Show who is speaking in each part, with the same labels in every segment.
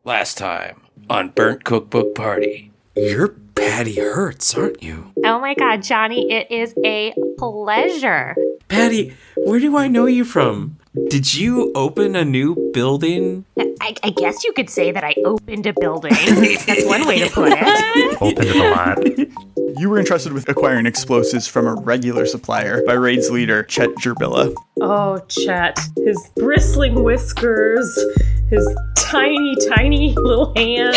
Speaker 1: Last time on Burnt Cookbook Party.
Speaker 2: You're Patty Hertz, aren't you?
Speaker 3: Oh my God, Johnny, it is a pleasure.
Speaker 2: Patty, where do I know you from? Did you open a new building?
Speaker 3: I guess you could say that I opened a building. That's one way to put it.
Speaker 4: Opened it a lot.
Speaker 5: You were entrusted with acquiring explosives from a regular supplier by Raid's leader, Chet Gerbilla.
Speaker 6: Oh, Chet. His bristling whiskers, his tiny little hands.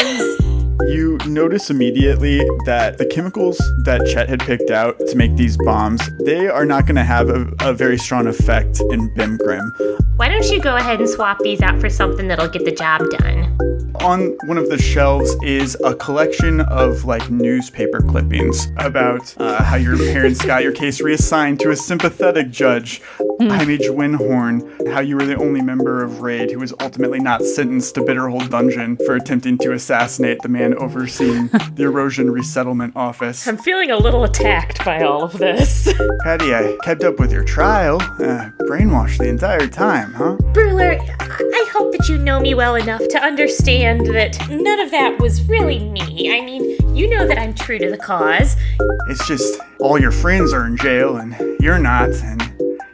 Speaker 5: You notice immediately that the chemicals that Chet had picked out to make these bombs, they are not going to have a very strong effect in Bimgrim.
Speaker 3: Why don't you go ahead and swap these out for something that'll get the job done?
Speaker 5: On one of the shelves is a collection of newspaper clippings about how your parents got your case reassigned to a sympathetic judge, Jaime Winhorn, how you were the only member of Raid who was ultimately not sentenced to Bitterhole Dungeon for attempting to assassinate the man overseeing the Erosion Resettlement Office.
Speaker 6: I'm feeling a little attacked by all of this.
Speaker 5: Patty, I kept up with your trial. Brainwashed the entire time, huh?
Speaker 3: Bruler, I hope that you know me well enough to understand that none of that was really me. I mean, you know that I'm true to the cause.
Speaker 5: It's just all your friends are in jail and you're not, and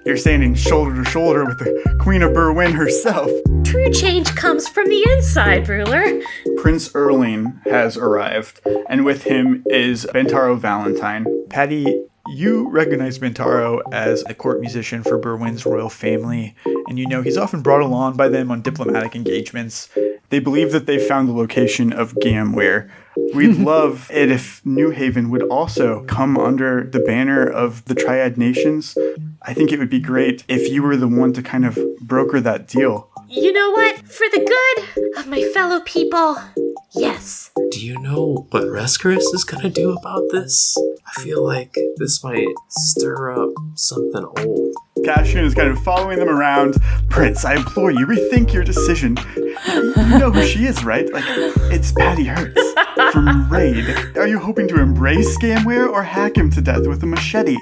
Speaker 5: you're standing shoulder to shoulder with the Queen of Berwyn herself.
Speaker 3: True change comes from the inside, Bruler.
Speaker 5: Prince Erling has arrived, and with him is Bentaro Valentine. Patty, you recognize Bentaro as a court musician for Berwyn's royal family, and you know he's often brought along by them on diplomatic engagements. They believe that they found the location of Gamware. We'd love it if New Haven would also come under the banner of the Triad Nations. I think it would be great if you were the one to kind of broker that deal.
Speaker 3: You know what? For the good of my fellow people, yes.
Speaker 2: Do you know what Rescaris is gonna do about this? I feel like this might stir up something old.
Speaker 5: Cassian is kind of following them around. Prince, I implore you, rethink your decision. You know who she is, right? It's Patty Hertz from Raid. Are you hoping to embrace Gamware or hack him to death with a machete?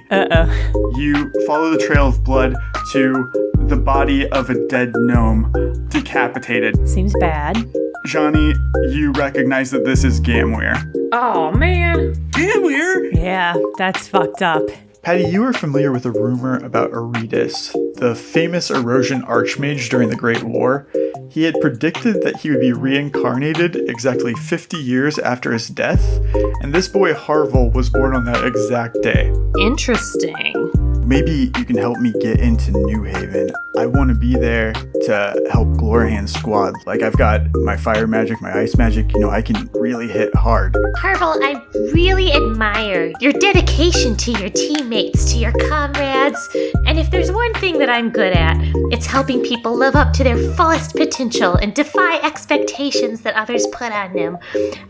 Speaker 5: You follow the trail of blood to the body of a dead gnome, decapitated.
Speaker 6: Seems bad.
Speaker 5: Johnny, you recognize that this is Gamware.
Speaker 6: Oh, man.
Speaker 5: Gamware?
Speaker 6: Yeah, that's fucked up.
Speaker 5: Patty, you are familiar with a rumor about Aridus, the famous erosion archmage during the Great War. He had predicted that he would be reincarnated exactly 50 years after his death, and this boy Harville was born on that exact day.
Speaker 6: Interesting.
Speaker 5: Maybe you can help me get into New Haven. I want to be there to help Glorhan's squad. I've got my fire magic, my ice magic, I can really hit hard.
Speaker 3: Harville, I really admire your dedication to your teammates, to your comrades, and if there's one thing that I'm good at, it's helping people live up to their fullest potential and defy expectations that others put on them.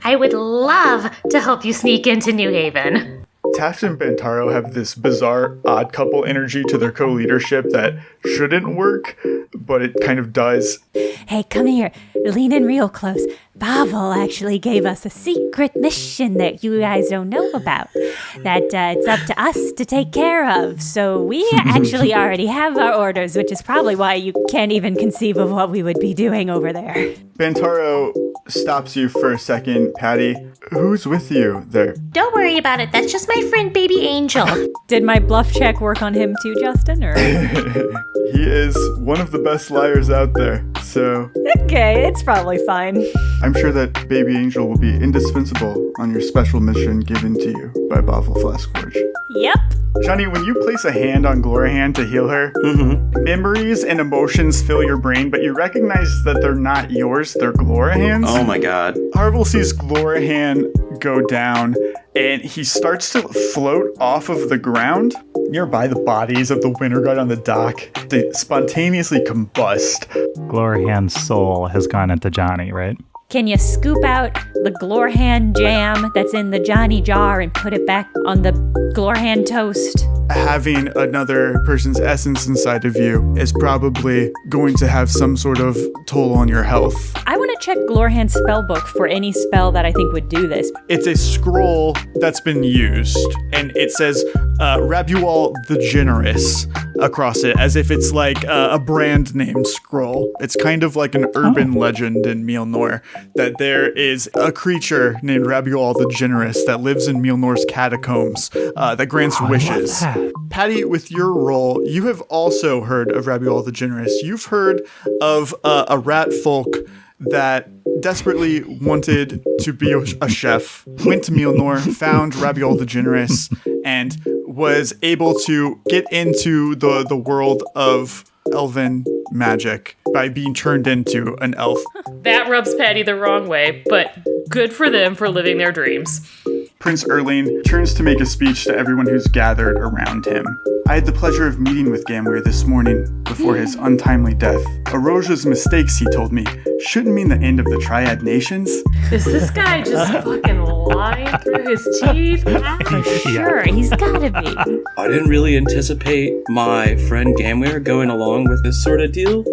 Speaker 3: I would love to help you sneak into New Haven.
Speaker 5: Taft and Bentaro have this bizarre odd couple energy to their co-leadership that shouldn't work, but it kind of does.
Speaker 7: Hey, come here. Lean in real close. Bavel actually gave us a secret mission that you guys don't know about. That it's up to us to take care of. So we actually already have our orders, which is probably why you can't even conceive of what we would be doing over there.
Speaker 5: Bentaro stops you for a second. Patty, who's with you there?
Speaker 3: Don't worry about it. That's just my friend Baby Angel.
Speaker 6: Did my bluff check work on him too, Justin? Or
Speaker 5: He is one of the best liars out there, so...
Speaker 6: Okay, it's probably fine.
Speaker 5: I'm sure that Baby Angel will be indispensable on your special mission given to you by Bavel Flaskforge.
Speaker 6: Yep.
Speaker 5: Johnny, when you place a hand on Glorahan to heal her, memories and emotions fill your brain, but you recognize that they're not yours, they're Glorahan's.
Speaker 2: Oh my god.
Speaker 5: Harville sees Glorahan go down, and he starts to float off of the ground. Nearby the bodies of the Winterguard on the dock, they spontaneously combust.
Speaker 4: Glorhan's soul has gone into Johnny, right?
Speaker 7: Can you scoop out the Glorhan jam that's in the Johnny jar and put it back on the Glorhan toast?
Speaker 5: Having another person's essence inside of you is probably going to have some sort of toll on your health.
Speaker 6: I want to check Glorhan's spellbook for any spell that I think would do this.
Speaker 5: It's a scroll that's been used, and it says Rabual the Generous across it, as if it's like a brand name scroll. It's kind of like an urban legend in Mjolnir that there is a creature named Rabual the Generous that lives in Mjolnir's catacombs that grants wishes. Patty, with your role, you have also heard of Rabual the Generous. You've heard of a rat folk that desperately wanted to be a chef, went to Mjolnir, found Rabual the Generous, and was able to get into the world of elven magic by being turned into an elf.
Speaker 8: That rubs Patty the wrong way, but good for them for living their dreams.
Speaker 5: Prince Erling turns to make a speech to everyone who's gathered around him. I had the pleasure of meeting with Gamwir this morning before his untimely death. Aroja's mistakes, he told me, shouldn't mean the end of the Triad Nations.
Speaker 8: Is this guy just fucking lying through his teeth?
Speaker 6: For sure, he's gotta be.
Speaker 1: I didn't really anticipate my friend Gamware going along with this sort of deal,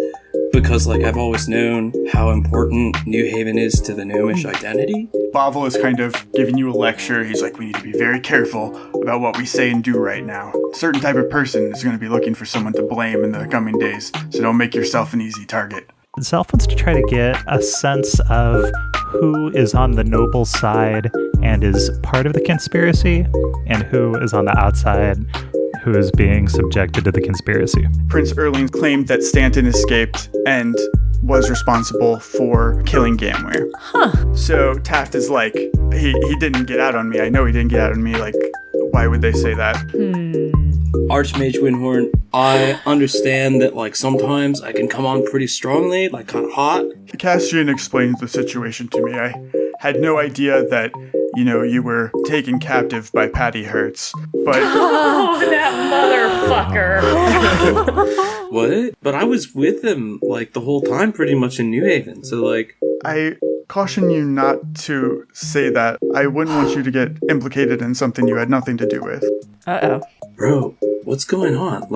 Speaker 1: because, I've always known how important New Haven is to the gnomish identity.
Speaker 5: Bavel is kind of giving you a lecture. He's like, we need to be very careful about what we say and do right now. A certain type of person is going to be looking for someone to blame in the coming days, so don't make yourself an easy target.
Speaker 4: Zelf wants to try to get a sense of who is on the noble side and is part of the conspiracy, and who is on the outside, who is being subjected to the conspiracy.
Speaker 5: Prince Erling claimed that Stanton escaped and was responsible for killing Gamware. So Taft is like, he didn't get out on me. I know he didn't get out on me. Why would they say that?
Speaker 1: Archmage Windhorn, I understand that, sometimes I can come on pretty strongly, kind of hot.
Speaker 5: Castrian explained the situation to me. I had no idea that, you were taken captive by Patty Hertz, but...
Speaker 8: Oh, that motherfucker.
Speaker 1: What? But I was with him, the whole time pretty much in New Haven, so,
Speaker 5: I caution you not to say that. I wouldn't want you to get implicated in something you had nothing to do with.
Speaker 6: Uh-oh.
Speaker 1: Bro, what's going on?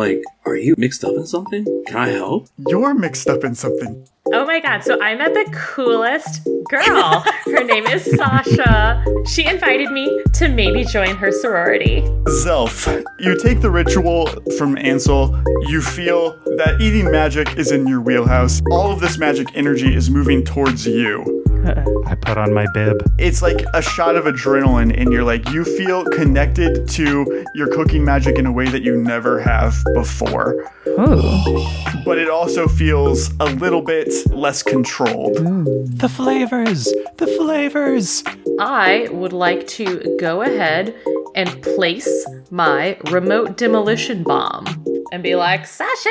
Speaker 1: Are you mixed up in something? Can I help?
Speaker 5: You're mixed up in something.
Speaker 8: Oh my god, so I met the coolest girl. Her name is Sasha. She invited me to maybe join her sorority.
Speaker 5: Zelf, you take the ritual from Ansel. You feel that eating magic is in your wheelhouse. All of this magic energy is moving towards you.
Speaker 4: I put on my bib.
Speaker 5: It's like a shot of adrenaline, and you feel connected to your cooking magic in a way that you never have before. But it also feels a little bit less controlled.
Speaker 4: The flavors! The flavors!
Speaker 8: I would like to go ahead and place my remote demolition bomb and be like, Sasha,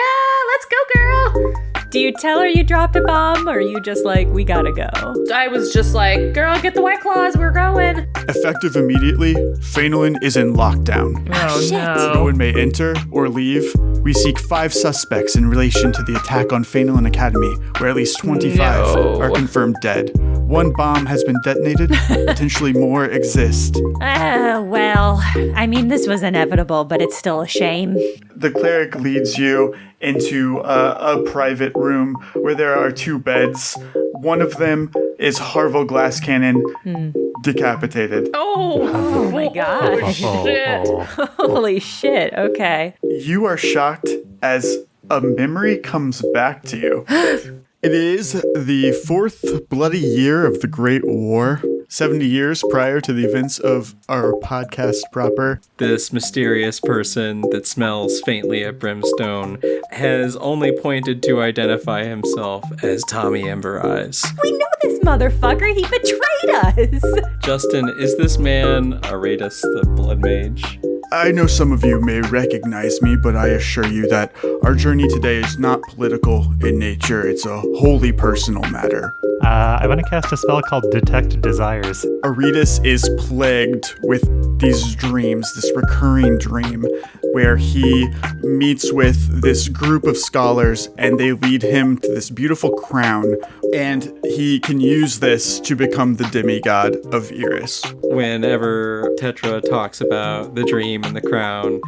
Speaker 8: let's go, girl.
Speaker 6: Do you tell her you dropped a bomb, or are you just like, we gotta go?
Speaker 8: I was just like, girl, get the White Claws, we're going.
Speaker 5: Effective immediately, Phenolin is in lockdown.
Speaker 8: Oh,
Speaker 7: shit.
Speaker 5: No one may enter or leave. We seek 5 suspects in relation to the attack on Phenolin Academy, where at least 25 are confirmed dead. 1 bomb has been detonated, potentially more exist.
Speaker 7: Well, this was inevitable, but it's still a shame.
Speaker 5: The cleric leads you into a private room where there are 2 beds. One of them is Harville Glass Cannon, decapitated.
Speaker 8: Oh
Speaker 6: my gosh.
Speaker 8: Shit.
Speaker 6: Holy shit, okay.
Speaker 5: You are shocked as a memory comes back to you. It is the 4th bloody year of the Great War, 70 years prior to the events of our podcast proper.
Speaker 9: This mysterious person that smells faintly of brimstone has only pointed to identify himself as Tommy Ember Eyes.
Speaker 6: We know this motherfucker, he betrayed us!
Speaker 9: Justin, is this man Aratus the Blood Mage?
Speaker 5: I know some of you may recognize me, but I assure you that our journey today is not political in nature. It's a wholly personal matter.
Speaker 4: I want to cast a spell called Detect Desires.
Speaker 5: Aretus is plagued with these dreams, this recurring dream, where he meets with this group of scholars and they lead him to this beautiful crown, and he can use this to become the demigod of Eris.
Speaker 9: Whenever Tetra talks about the dream and the crown,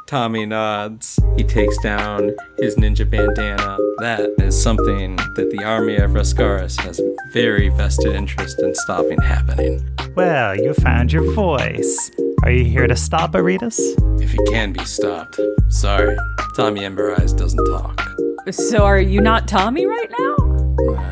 Speaker 9: Tommy nods. He takes down his ninja bandana. That is something that the army of Rascaris has a very vested interest in stopping happening.
Speaker 4: Well, you found your voice. Are you here to stop Aretas?
Speaker 9: If he can be stopped. Sorry, Tommy Ember Eyes doesn't talk.
Speaker 6: So are you not Tommy right now?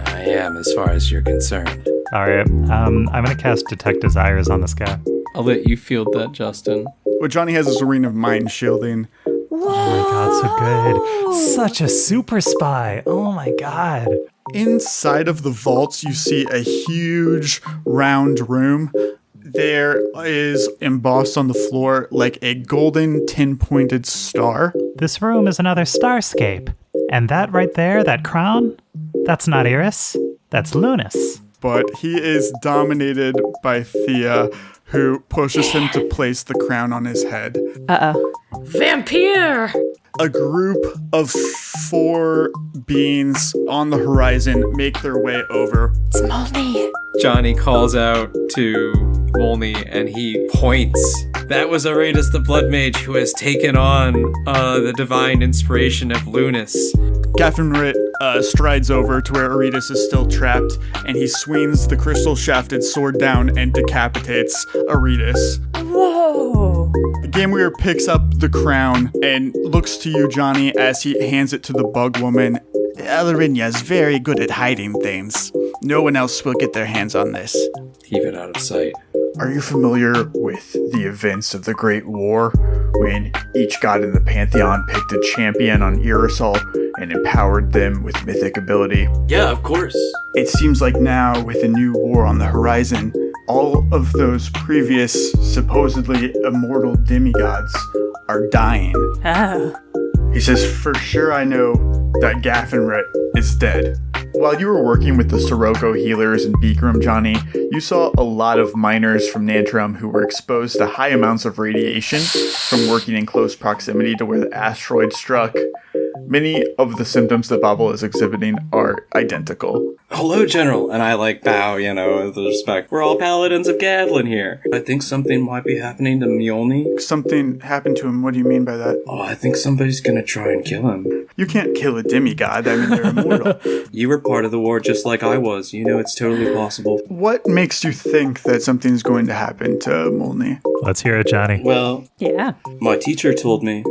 Speaker 9: I am, as far as you're concerned.
Speaker 4: All right, I'm going to cast Detect Desires on this guy.
Speaker 9: I'll let you field that, Justin.
Speaker 5: What Johnny has is a ring of mind shielding.
Speaker 4: Oh my god, so good. Such a super spy. Oh my god.
Speaker 5: Inside of the vaults, you see a huge round room. There is embossed on the floor like a golden 10-pointed star.
Speaker 4: This room is another starscape. And that right there, that crown, that's not Iris, that's Lunas.
Speaker 5: But he is dominated by Thea, who pushes him to place the crown on his head.
Speaker 6: Uh-oh.
Speaker 8: Vampire!
Speaker 5: A group of 4 beings on the horizon make their way over.
Speaker 6: It's Moldy.
Speaker 9: Johnny calls out to Molny and he points. That was Aretas the Blood Mage who has taken on the divine inspiration of Lunas.
Speaker 5: Gaffinrit strides over to where Aretas is still trapped, and he swings the crystal-shafted sword down and decapitates Aretas.
Speaker 6: Whoa.
Speaker 5: The Game Weaver picks up the crown and looks to you, Johnny, as he hands it to the bug woman. Alariña's very good at hiding things. No one else will get their hands on this.
Speaker 9: Keep it out of sight.
Speaker 5: Are you familiar with the events of the Great War, when each god in the Pantheon picked a champion on Irisol and empowered them with mythic ability?
Speaker 1: Yeah, of course.
Speaker 5: It seems like now, with a new war on the horizon, all of those previous supposedly immortal demigods are dying.
Speaker 6: Oh.
Speaker 5: He says, for sure I know that Gaffinrit is dead. While you were working with the Sirocco healers in Beakram, Johnny, you saw a lot of miners from Nantrum who were exposed to high amounts of radiation from working in close proximity to where the asteroid struck. Many of the symptoms that Babel is exhibiting are identical.
Speaker 1: Hello, General. And I bow, with respect. We're all paladins of Gavlin here. I think something might be happening to Mjolnir.
Speaker 5: Something happened to him. What do you mean by that?
Speaker 1: Oh, I think somebody's gonna try and kill him.
Speaker 5: You can't kill a demigod. I mean, they're immortal.
Speaker 1: You were part of the war just like I was. It's totally possible.
Speaker 5: What makes you think that something's going to happen to Molny?
Speaker 4: Let's hear it, Johnny.
Speaker 1: Well,
Speaker 6: Yeah.
Speaker 1: my teacher told me.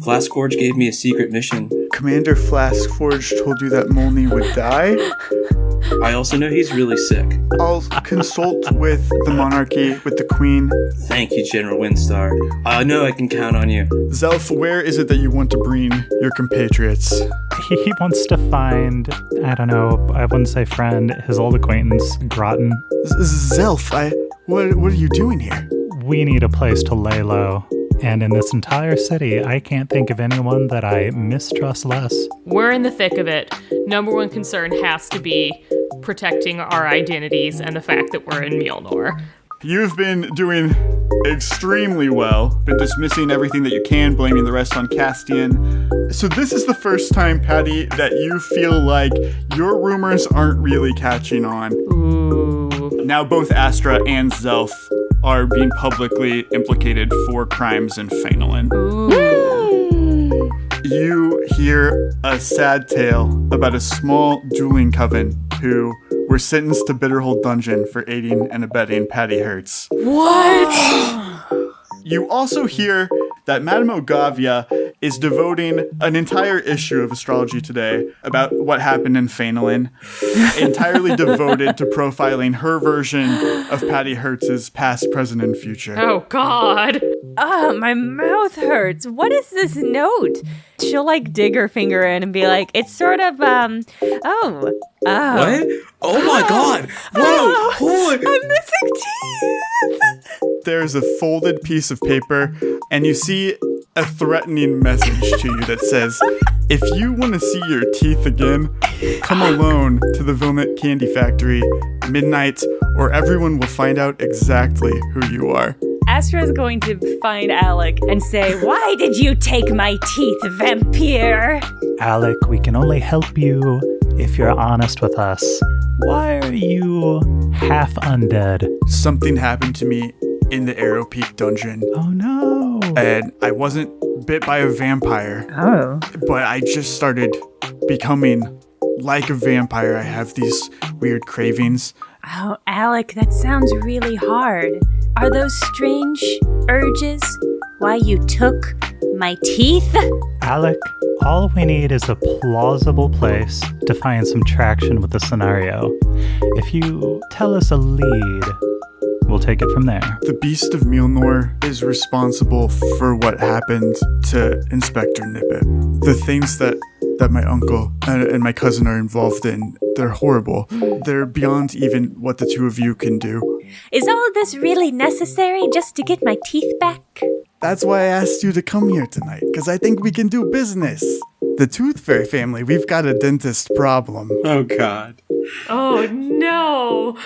Speaker 1: Flaskforge gave me a secret mission.
Speaker 5: Commander Flaskforge told you that Molny would die?
Speaker 1: I also know he's really sick.
Speaker 5: I'll consult with the monarchy, with the queen.
Speaker 1: Thank you, General Windstar. I know I can count on you.
Speaker 5: Zelf, where is it that you want to bring your compatriots?
Speaker 4: He wants to find, I don't know, I wouldn't say friend, his old acquaintance, Groton.
Speaker 5: Zelf, what are you doing here?
Speaker 4: We need a place to lay low. And in this entire city, I can't think of anyone that I mistrust less.
Speaker 8: We're in the thick of it. Number one concern has to be protecting our identities and the fact that we're in Mjolnir.
Speaker 5: You've been doing extremely well, been dismissing everything that you can, blaming the rest on Castian. So this is the first time, Patty, that you feel like your rumors aren't really catching on.
Speaker 8: Ooh.
Speaker 5: Now both Astra and Zelf are being publicly implicated for crimes in Phenolin. You hear a sad tale about a small dueling coven who were sentenced to Bitterhold Dungeon for aiding and abetting Patty Hertz.
Speaker 8: What?
Speaker 5: You also hear that Madame Ogavia is devoting an entire issue of Astrology Today about what happened in Phenolin, entirely devoted to profiling her version of Patty Hertz's past, present, and future.
Speaker 8: Oh, God.
Speaker 6: My mouth hurts. What is this note? She'll dig her finger in and be like, it's sort of,
Speaker 1: What? Oh my God! Whoa! Holy!
Speaker 6: I'm missing teeth!
Speaker 5: There's a folded piece of paper, and you see a threatening message to you that says, if you want to see your teeth again, come alone to the Vilnet Candy Factory, midnight, or everyone will find out exactly who you are.
Speaker 6: Astra's going to find Alec and say, why did you take my teeth, vampire?
Speaker 4: Alec, we can only help you if you're honest with us. Why are you half undead?
Speaker 5: Something happened to me in the Arrow Peak dungeon.
Speaker 4: Oh no.
Speaker 5: And I wasn't bit by a vampire.
Speaker 6: Oh.
Speaker 5: But I just started becoming like a vampire. I have these weird cravings.
Speaker 6: Oh, Alec, that sounds really hard.
Speaker 7: Are those strange urges why you took my teeth?
Speaker 4: Alec, all we need is a plausible place to find some traction with the scenario. If you tell us a lead, we'll take it from there.
Speaker 5: The Beast of Mjolnir is responsible for what happened to Inspector Nippet. The things that my uncle and my cousin are involved in, they're horrible. They're beyond even what the two of you can do.
Speaker 7: Is all of this really necessary just to get my teeth back?
Speaker 5: That's why I asked you to come here tonight, because I think we can do business. The Tooth Fairy family, we've got a dentist problem.
Speaker 9: Oh, God.
Speaker 8: Oh, no.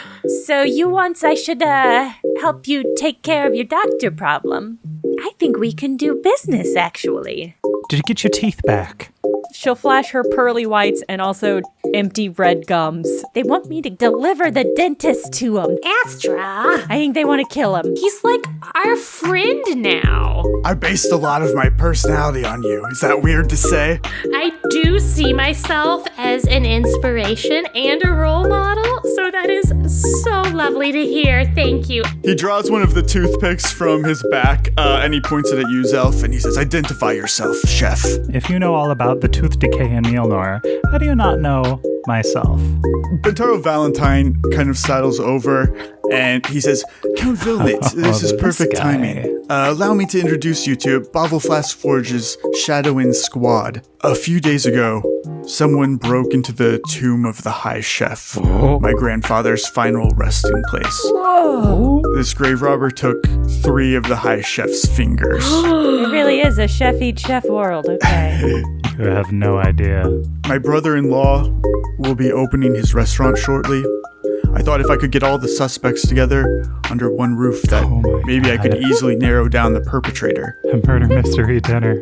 Speaker 7: So you want I should help you take care of your doctor problem? I think we can do business, actually.
Speaker 4: Did you get your teeth back?
Speaker 6: She'll flash her pearly whites and also empty red gums.
Speaker 7: They want me to deliver the dentist to him.
Speaker 3: Astra,
Speaker 7: I think they want to kill him.
Speaker 3: he's like our friend now.
Speaker 5: I based a lot of my personality on you. Is that weird to say?
Speaker 3: I do see myself as an inspiration and a role model, so that is so lovely to hear. Thank you.
Speaker 5: He draws one of the toothpicks from his back, and he points it at you, Zelf, and he says, "Identify yourself, chef."
Speaker 4: If you know all about the tooth decay in Mjolnir, how do you not know myself?
Speaker 5: Bentaro Valentine kind of saddles over, and he says, "Count Vilnit, this is perfect
Speaker 4: This guy.
Speaker 5: timing. Allow me to introduce you to Bavelflask Forge's Shadowin Squad. A few days ago, someone broke into the tomb of the High Chef, my grandfather's final resting place.
Speaker 7: Whoa.
Speaker 5: This grave robber took 3 of the High Chef's fingers."
Speaker 6: It really is a chef eat chef world, okay.
Speaker 4: You have no idea.
Speaker 5: My brother-in-law will be opening his restaurant shortly. I thought if I could get all the suspects together under one roof that
Speaker 4: Oh my
Speaker 5: maybe I could
Speaker 4: God.
Speaker 5: easily narrow down the perpetrator.
Speaker 4: A murder mystery dinner.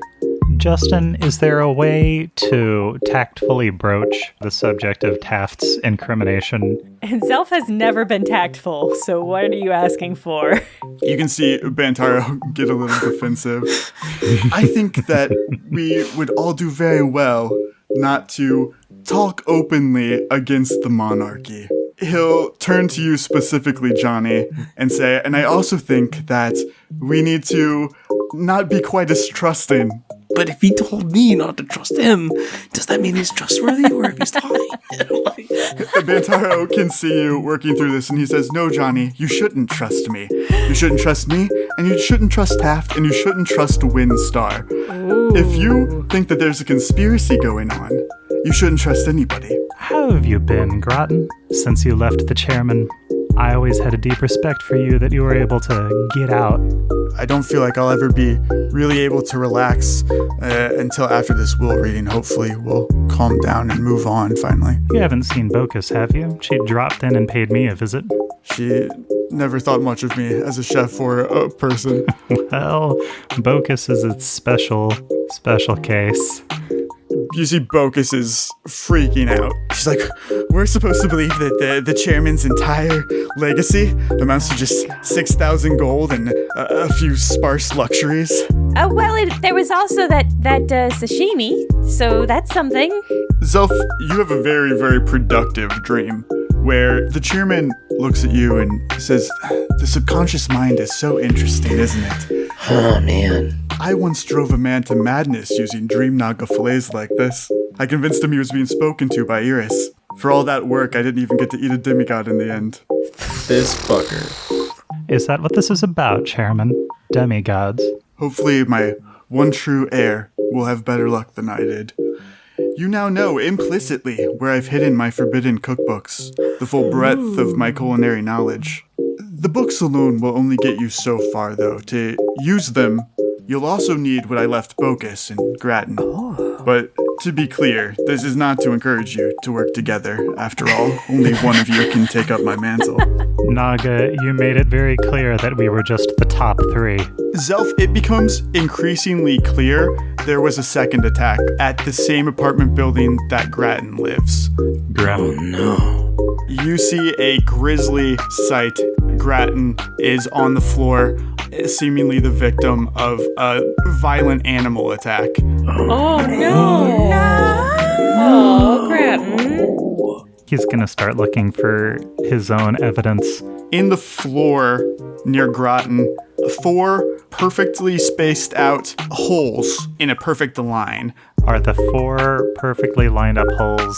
Speaker 4: Justin, is there a way to tactfully broach the subject of Taft's incrimination?
Speaker 6: And Zelf has never been tactful, so what are you asking for?
Speaker 5: You can see Bantaro get a little defensive. I think that we would all do very well not to talk openly against the monarchy. He'll turn to you specifically, Johnny, and say, and I also think that we need to not be quite as trusting.
Speaker 2: But if he told me not to trust him, does that mean he's trustworthy or if he's lying?
Speaker 5: Bantaro can see you working through this, and he says, "No, Johnny, you shouldn't trust me. You shouldn't trust me, and you shouldn't trust Taft, and you shouldn't trust Windstar. If you think that there's a conspiracy going on, you shouldn't trust anybody."
Speaker 4: How have you been, Groton, since you left the chairman? I always had a deep respect for you that you were able to get out.
Speaker 5: I don't feel like I'll ever be really able to relax until after this will reading. Hopefully we'll calm down and move on finally.
Speaker 4: You haven't seen Bocus, have you? She dropped in and paid me a visit.
Speaker 5: She never thought much of me as a chef or a person.
Speaker 4: Well, Bocus is its special case.
Speaker 5: You see Bocus is freaking out. She's like, "We're supposed to believe that the chairman's entire legacy amounts to just 6,000 gold and a few sparse luxuries."
Speaker 6: There was also that sashimi, so that's something.
Speaker 5: Zelf, you have a very, very productive dream where the chairman looks at you and says, "The subconscious mind is so interesting, isn't it?
Speaker 2: Oh, man.
Speaker 5: I once drove a man to madness using dream naga fillets like this. I convinced him he was being spoken to by Iris. For all that work, I didn't even get to eat a demigod in the end."
Speaker 9: This fucker.
Speaker 4: Is that what this is about, Chairman? Demigods?
Speaker 5: Hopefully my one true heir will have better luck than I did. You now know implicitly where I've hidden my forbidden cookbooks, the full breadth of my culinary knowledge. The books alone will only get you so far, though. To use them, you'll also need what I left Bocus and Grattan. But to be clear, this is not to encourage you to work together. After all, only one of you can take up my mantle.
Speaker 4: Naga, you made it very clear that we were just the top 3.
Speaker 5: Zelf, it becomes increasingly clear there was a second attack at the same apartment building that Grattan lives.
Speaker 2: Oh, no.
Speaker 5: You see a grisly sight. Grattan is on the floor, seemingly the victim of a violent animal attack.
Speaker 8: Oh, no. Oh, Grattan.
Speaker 4: He's gonna start looking for his own evidence
Speaker 5: in the floor near Groton, 4 perfectly spaced out holes in a perfect line.
Speaker 4: Are the 4 perfectly lined up holes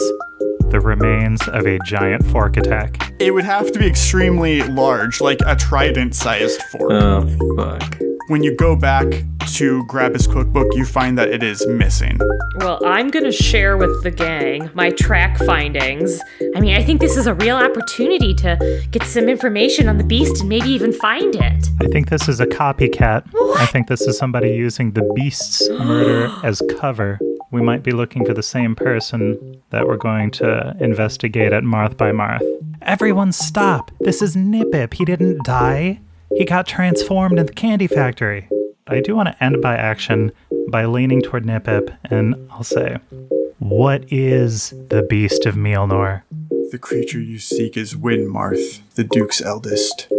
Speaker 4: the remains of a giant fork attack?
Speaker 5: It would have to be extremely large, like a trident-sized fork.
Speaker 9: Oh, fuck.
Speaker 5: When you go back to grab his cookbook, you find that it is missing.
Speaker 8: Well, I'm gonna share with the gang my track findings. I mean, I think this is a real opportunity to get some information on the beast and maybe even find it.
Speaker 4: I think this is a copycat. I think this is somebody using the beast's murder as cover. We might be looking for the same person that we're going to investigate at Marth by Marth. Everyone stop! This is Nipip. He didn't die. He got transformed in the candy factory. I do want to end by action by leaning toward Nipip, and I'll say, what is the Beast of Mielnor?
Speaker 5: The creature you seek is Win Marth, the Duke's eldest.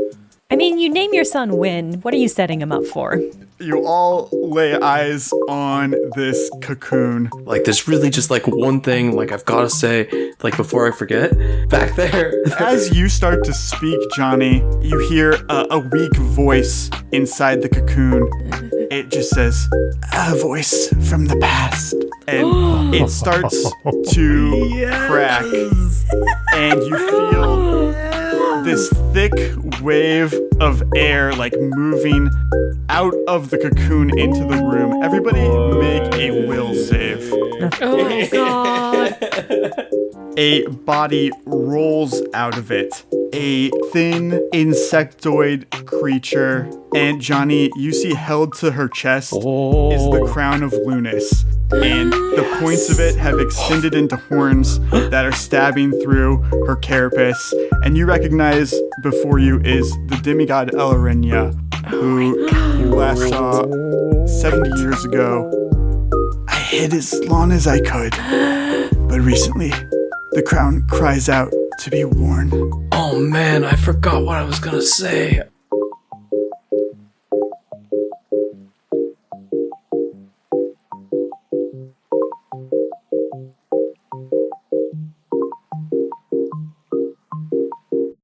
Speaker 6: I mean, you name your son Win. What are you setting him up for?
Speaker 5: You all lay eyes on this cocoon.
Speaker 2: Like, there's really just, like, one thing, like, I've got to say, like, before I forget, back there.
Speaker 5: As you start to speak, Johnny, you hear a weak voice inside the cocoon. It just says, a voice from the past. And it starts to crack. And you feel this thick wave of air, like, moving out of the cocoon into the room. Everybody make a will save.
Speaker 8: Oh, God.
Speaker 5: A body rolls out of it. A thin insectoid creature. And Johnny, you see held to her chest is the crown of Lunas. And the points of it have extended into horns that are stabbing through her carapace. And you recognize before you is the demigod Elorenia, who you last saw 70 years ago. I hid as long as I could, but recently the crown cries out to be worn.
Speaker 2: Oh man, I forgot what I was gonna say.